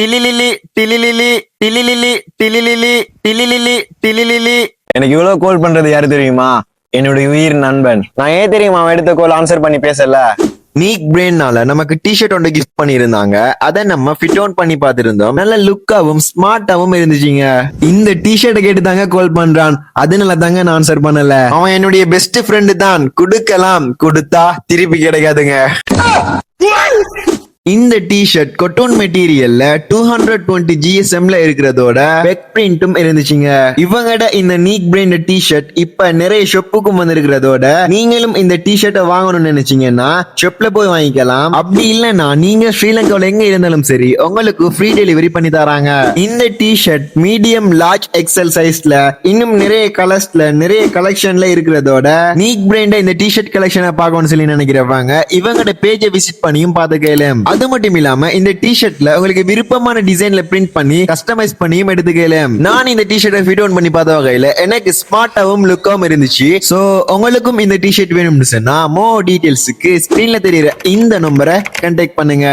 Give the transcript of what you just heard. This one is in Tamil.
டிலிலிலி டிலிலிலி டிலிலிலி டிலிலிலி டிலிலிலி டிலிலிலி. எனக்கு இவ்வளவு கால் பண்றது யாரு தெரியுமா? என்னுடைய உயிர் நண்பன். நான் ஏன் தெரியுமா அவன் எடுத்த கால் ஆன்சர் பண்ணி பேசல? நீக் பிரெயின்னால நமக்கு டிஷர்ட் ஒன்று கிஃப்ட் பண்ணியிருந்தாங்க. அதை நம்ம ஃபிட் ஆன் பண்ணி பார்த்திருந்தோம். நல்ல லுக்காவும் ஸ்மார்ட்டாவும் இருந்துச்சுங்க. இந்த டிஷர்ட்டை கேட்டு தாங்க கால் பண்றான். அதனால தாங்க நான் ஆன்சர் பண்ணல. அவன் என்னுடைய பெஸ்ட் ஃப்ரெண்டு தான். கொடுக்கலாம், கொடுத்தா திருப்பி கிடைக்காதுங்க. இந்த டிஷர்ட் கொட்டோன் மெட்டீரியல்ல 220 GSMல இருக்கிறதோட பெக் பிரிண்டும் இருந்துச்சுங்க. இவங்கட இந்த நீக் பிராண்ட் டிஷர்ட் இப்ப நிறைய ஷாப்புக்கும் வந்திருக்கிறதோட நீங்களும் இந்த டிஷர்ட்டை வாங்கணும்னு நினைச்சீங்கன்னா ஷாப்ல போய் வாங்கிக்கலாம். அப்படி இல்லைன்னா நீங்க ஸ்ரீலங்காவில் எங்க இருந்தாலும் சரி உங்களுக்கு ஃப்ரீ டெலிவரி பண்ணி தராங்க. இந்த டிஷர்ட் மீடியம், லார்ஜ், எக்ஸல் சைஸ்ல இன்னும் நிறைய கலர்ஸ்ல நிறைய கலெக்ஷன்ல இருக்கிறதோட நீக் பிராண்ட் இந்த டிஷர்ட் கலெக்ஷனை பார்க்கணும்னு சொல்லி நினைக்கிறவங்க இவங்கட பேஜை விசிட் பண்ணியும் பார்த்துக்கலாம். அது மட்டும் இல்லாம இந்த டிஷர்ட்ல உங்களுக்கு விருப்பமான டிசைன்ல பிரிண்ட் பண்ணி கஸ்டமைஸ் பண்ணியும் எடுத்துக்கலாம். நான் இந்த டிஷர்ட்டை ஃபிட் ஆன் பண்ணி பார்த்த வகையில எனக்கு ஸ்மார்ட்டாவும் லுக்காவும் இருந்துச்சு. சோ உங்களுக்கும் இந்த டிஷர்ட் வேணும்னு சொன்னா மோர் டீடைல்ஸ்க்கு ஸ்கிரீன்ல தெரியுற இந்த நம்பரை கான்டாக்ட் பண்ணுங்க.